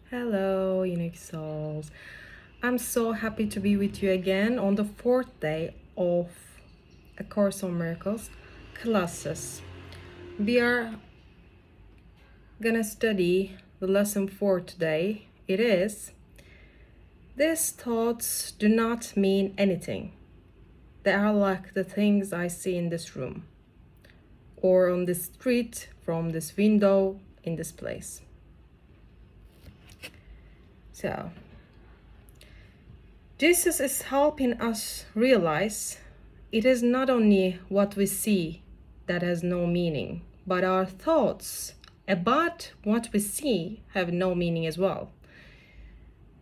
Hello, unique souls. I'm so happy to be with you again on the fourth day of A Course on Miracles classes. We are gonna study the lesson for today. It is these thoughts do not mean anything. They are like the things I see in this room or on this street, from this window, in this place. So, Jesus is helping us realize it is not only what we see that has no meaning, but our thoughts about what we see have no meaning as well.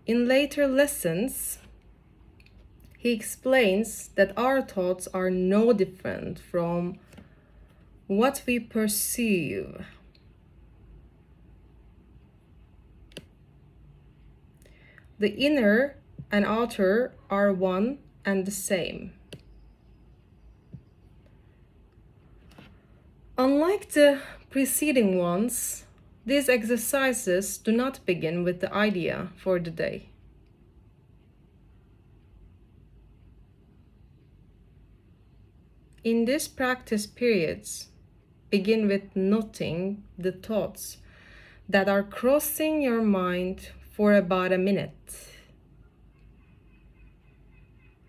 In later lessons, he explains that our thoughts are no different from what we perceive. The inner and outer are one and the same. Unlike the preceding ones, these exercises do not begin with the idea for the day. In these practice periods, begin with noting the thoughts that are crossing your mind for about a minute.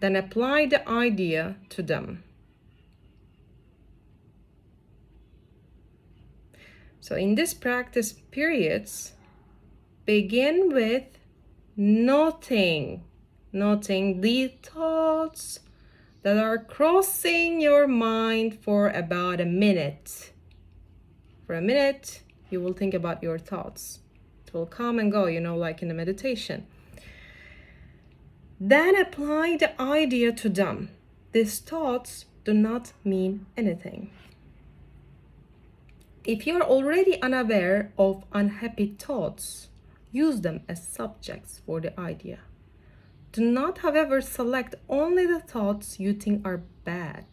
Then apply the idea to them. So in these practice periods, begin with noting the thoughts that are crossing your mind for about a minute. For a minute, you will think about your thoughts. It will come and go, like in a meditation. Then apply the idea to them. These thoughts do not mean anything. If you're already unaware of unhappy thoughts, use them as subjects for the idea. Do not, however, select only the thoughts you think are bad.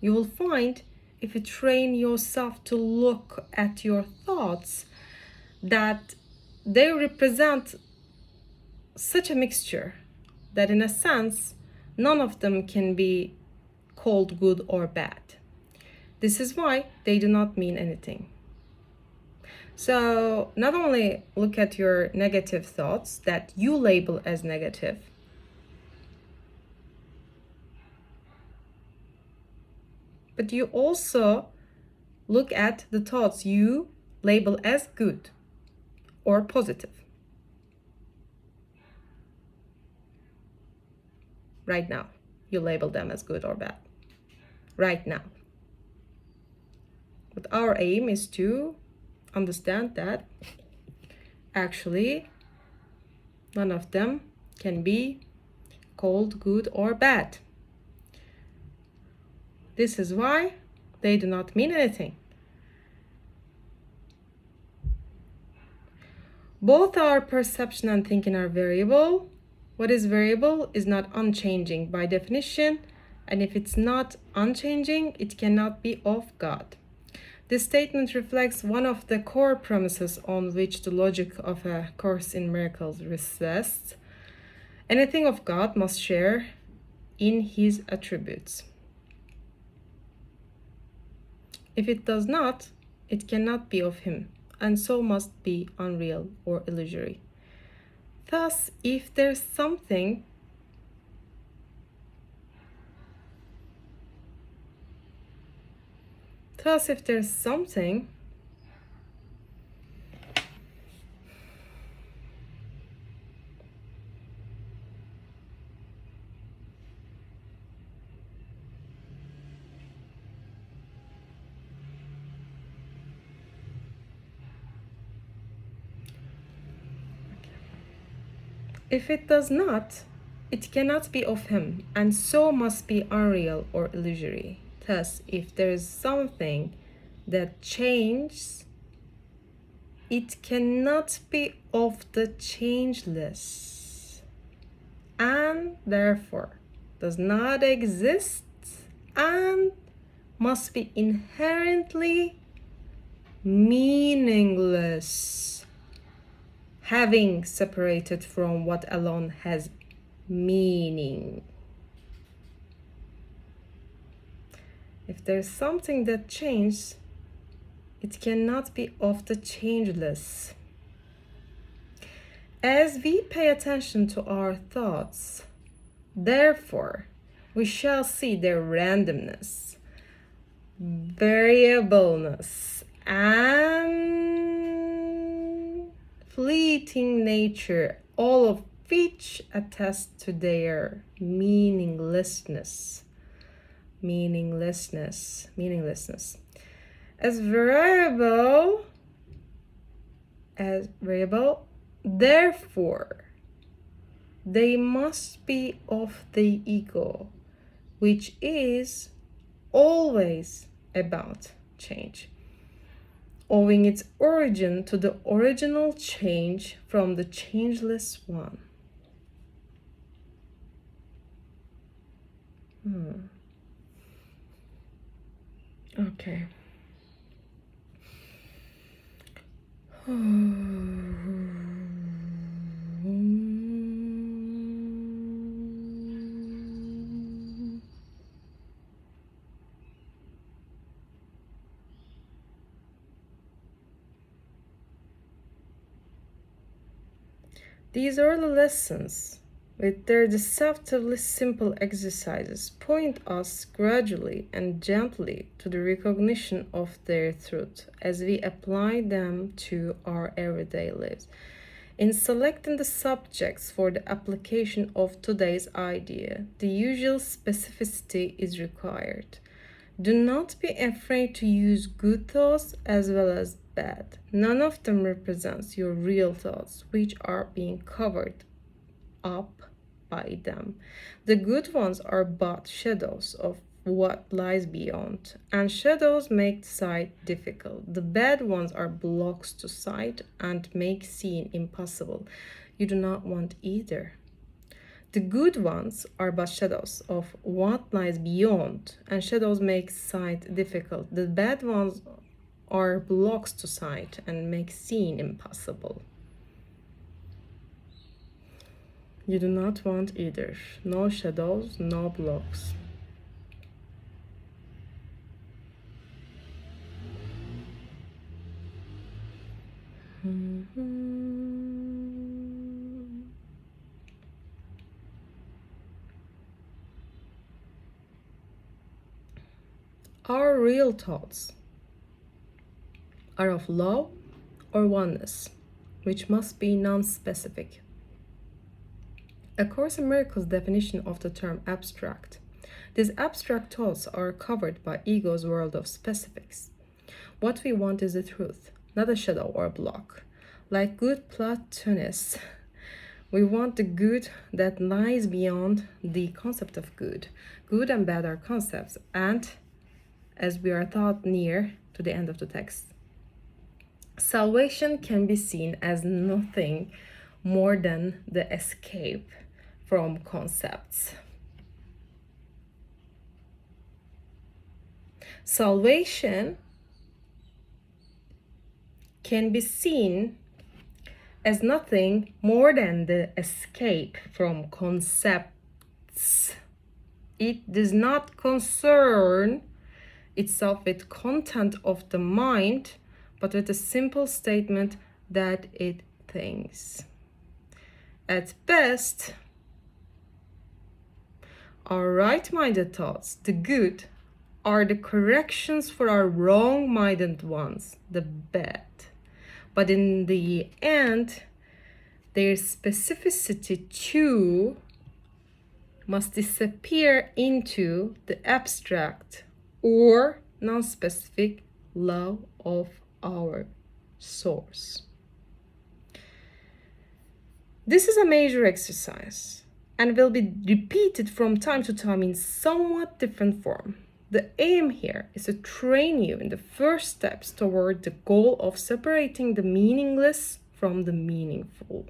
You will find if you train yourself to look at your thoughts that they represent such a mixture that in a sense, none of them can be called good or bad. This is why they do not mean anything. So not only look at your negative thoughts that you label as negative, but you also look at the thoughts you label as good or positive. Right now, you label them as good or bad. Right now. But our aim is to understand that actually none of them can be called good or bad. This is why they do not mean anything. Both our perception and thinking are variable. What is variable is not unchanging by definition, and if it's not unchanging, it cannot be of God. This statement reflects one of the core premises on which the logic of A Course in Miracles rests. Anything of God must share in His attributes. If it does not, it cannot be of Him, and so must be unreal or illusory. Thus, if there's something if it does not, it cannot be of Him, and so must be unreal or illusory. Thus, if there is something that changes, it cannot be of the changeless, and therefore does not exist and must be inherently meaningless. having separated from what alone has meaning. If there's something that changes, it cannot be of the changeless. As we pay attention to our thoughts, therefore, we shall see their randomness, variableness, and fleeting nature, all of which attest to their meaninglessness. As variable, therefore, they must be of the ego, which is always about change, owing its origin to the original change from the changeless one. Okay. These early lessons, with their deceptively simple exercises, point us gradually and gently to the recognition of their truth as we apply them to our everyday lives. In selecting the subjects for the application of today's idea, the usual specificity is required. Do not be afraid to use good thoughts as well as bad. None of them represents your real thoughts, which are being covered up by them. The good ones are but shadows of what lies beyond, and shadows make sight difficult. The bad ones are blocks to sight and make seeing impossible. You do not want either. The good ones are but shadows of what lies beyond, and shadows make sight difficult. The bad ones are blocks to sight and make seeing impossible. You do not want either. No shadows, no blocks. Our real thoughts are of love or oneness, which must be non-specific. A Course in Miracles definition of the term abstract. These abstract thoughts are covered by ego's world of specifics. What we want is the truth, not a shadow or a block. Like good Platonists, we want the good that lies beyond the concept of good. Good and bad are concepts, and as we are taught near to the end of the text, salvation can be seen as nothing more than the escape from concepts. Salvation can be seen as nothing more than the escape from concepts. It does not concern itself with content of the mind, but with a simple statement that it thinks. At best, our right-minded thoughts, the good, are the corrections for our wrong-minded ones, the bad. But in the end, their specificity too must disappear into the abstract or non-specific love of our source. This is a major exercise and will be repeated from time to time in somewhat different form. The aim here is to train you in the first steps toward the goal of separating the meaningless from the meaningful.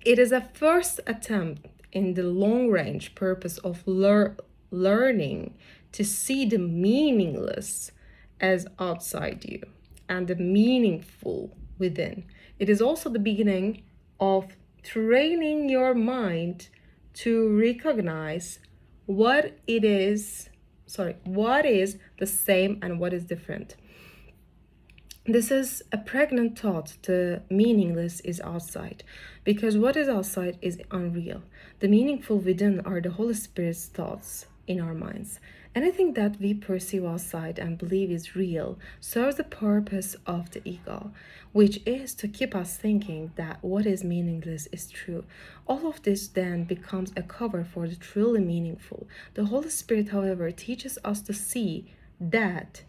It is a first attempt in the long-range purpose of learning to see the meaningless as outside you and the meaningful within. It is also the beginning of training your mind to recognize what is the same and what is different. This is a pregnant thought. The meaningless is outside, because what is outside is unreal. The meaningful within are the Holy Spirit's thoughts in our minds. Anything that we perceive outside and believe is real serves the purpose of the ego, which is to keep us thinking that what is meaningless is true. All of this then becomes a cover for the truly meaningful. The Holy Spirit, however, teaches us to see that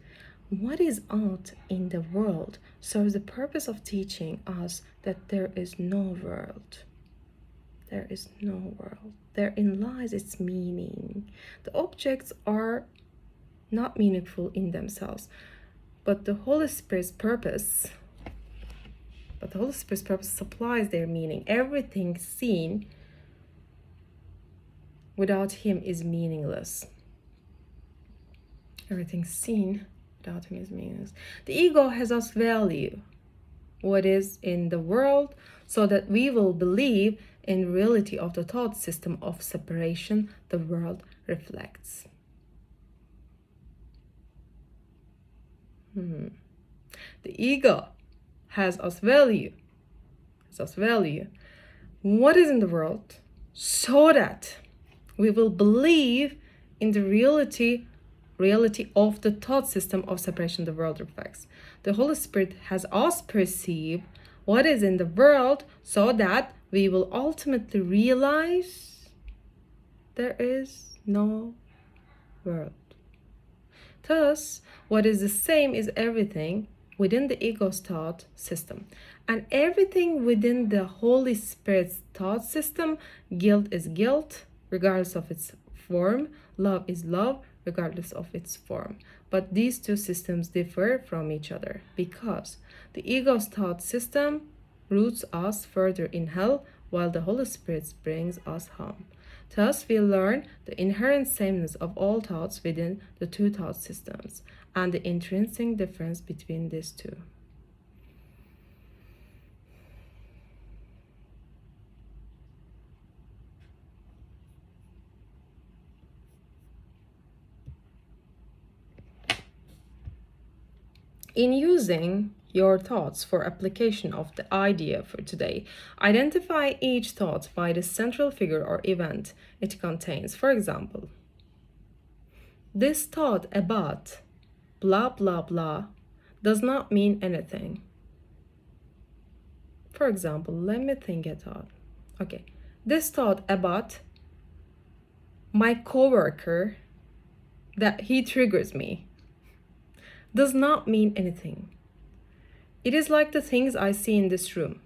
what is out in the world serves the purpose of teaching us that there is no world. There is no world. Therein lies its meaning. The objects are not meaningful in themselves, but the Holy Spirit's purpose supplies their meaning. Everything seen without Him is meaningless. Everything seen without Him is meaningless. The ego has us value what is in the world so that we will believe in reality of the thought system of separation the world reflects. The ego has us value what is in the world so that we will believe in the reality of the thought system of separation the world reflects. The Holy Spirit has us perceive what is in the world so that we will ultimately realize there is no world. Thus, what is the same is everything within the ego's thought system, and everything within the Holy Spirit's thought system. Guilt is guilt, regardless of its form. Love is love, regardless of its form. But these two systems differ from each other because the ego's thought system roots us further in hell, while the Holy Spirit brings us home. Thus, we learn the inherent sameness of all thoughts within the two thought systems and the intrinsic difference between these two. In using your thoughts for application of the idea for today, identify each thought by the central figure or event it contains. For example, this thought about blah blah blah does not mean anything. For example, let me think it out. Okay, this thought about my coworker that he triggers me does not mean anything. It is like the things I see in this room,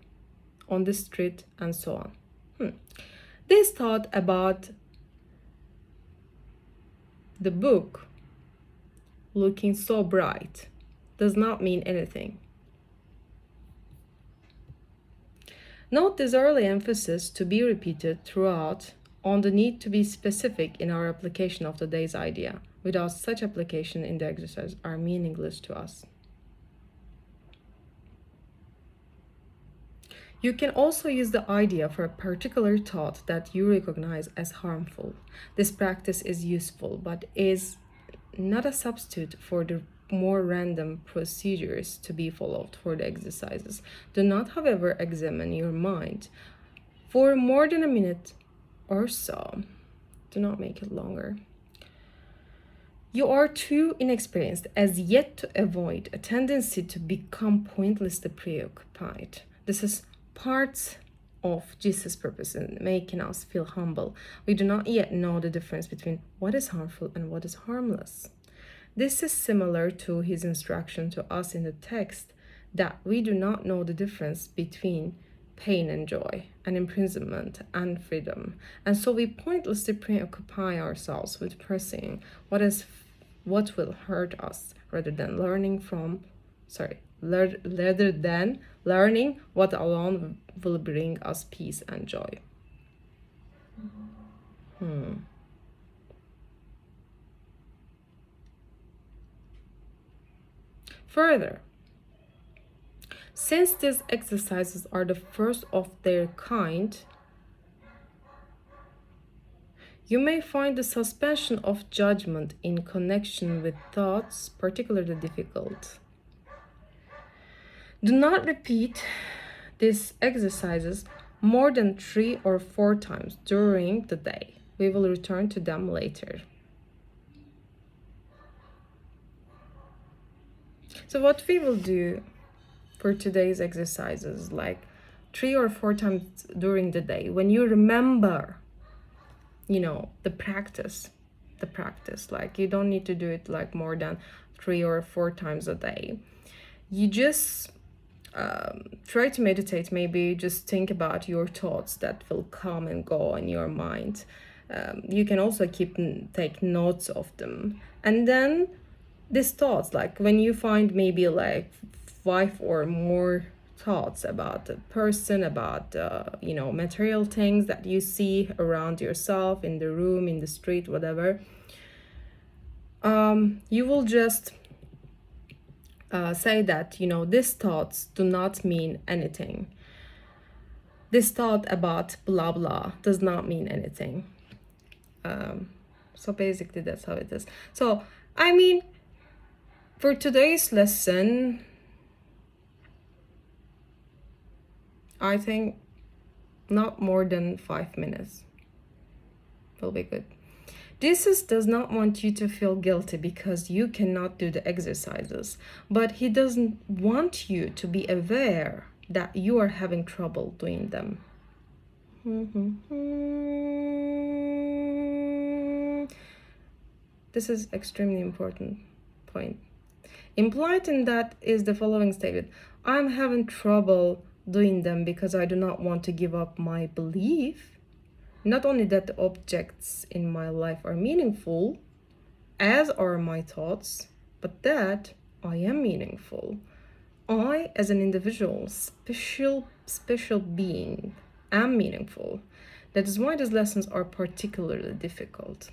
on the street, and so on. This thought about the book looking so bright does not mean anything. Note this early emphasis to be repeated throughout on the need to be specific in our application of the day's idea. Without such application in the exercise are meaningless to us. You can also use the idea for a particular thought that you recognize as harmful. This practice is useful, but is not a substitute for the more random procedures to be followed for the exercises. Do not, however, examine your mind for more than a minute or so. Do not make it longer. You are too inexperienced as yet to avoid a tendency to become pointlessly preoccupied. This is part of Jesus' purpose in making us feel humble. We do not yet know the difference between what is harmful and what is harmless. This is similar to his instruction to us in the text that we do not know the difference between pain and joy, and imprisonment and freedom. And so we pointlessly preoccupy ourselves with pursuing what will hurt us rather than learning what alone will bring us peace and joy. Further, Since these exercises are the first of their kind, you may find the suspension of judgment in connection with thoughts particularly difficult. Do not repeat these exercises more than 3 or 4 times during the day. We will return to them later. So what we will do for today's exercises, like 3 or 4 times during the day, when you remember, the practice, like you don't need to do it like more than 3 or 4 times a day. You just try to meditate, maybe just think about your thoughts that will come and go in your mind. You can also take notes of them. And then these thoughts, like when you find maybe like 5 or more thoughts about a person, about material things that you see around yourself, in the room, in the street, whatever, you will just say that these thoughts do not mean anything. This thought about blah blah does not mean anything. So basically that's how it is. So for today's lesson, I think not more than 5 minutes will be good. Jesus does not want you to feel guilty because you cannot do the exercises, but he doesn't want you to be aware that you are having trouble doing them. This is extremely important point. Implied in that is the following statement: I'm having trouble doing them because I do not want to give up my belief. Not only that the objects in my life are meaningful, as are my thoughts, but that I am meaningful. I, as an individual, special being, am meaningful. That is why these lessons are particularly difficult.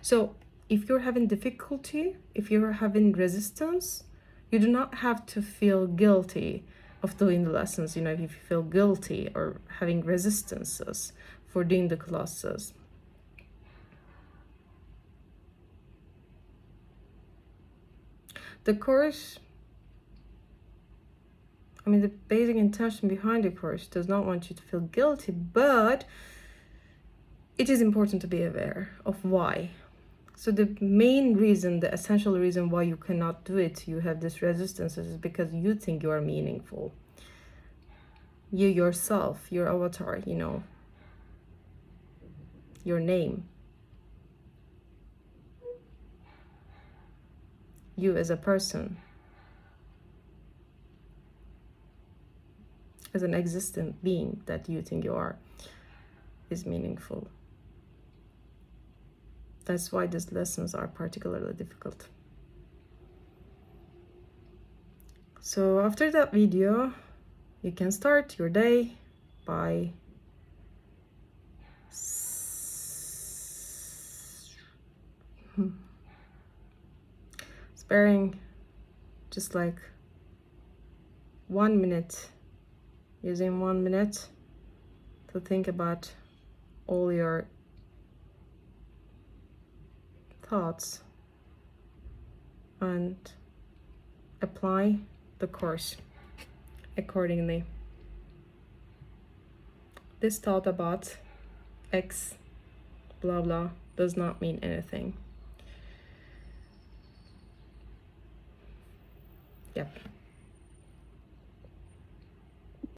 So, if you're having difficulty, if you're having resistance, you do not have to feel guilty of doing the lessons. If you feel guilty or having resistances for doing the classes. The course, the basic intention behind the course does not want you to feel guilty, but it is important to be aware of why. So the main reason, the essential reason why you cannot do it, you have this resistance, is because you think you are meaningful. You yourself, your avatar, your name. You as a person, as an existent being that you think you are, is meaningful. That's why these lessons are particularly difficult. So after that video, you can start your day by sparing just like 1 minute, using 1 minute to think about all your thoughts and apply the course accordingly. This thought about X blah blah does not mean anything. Yep.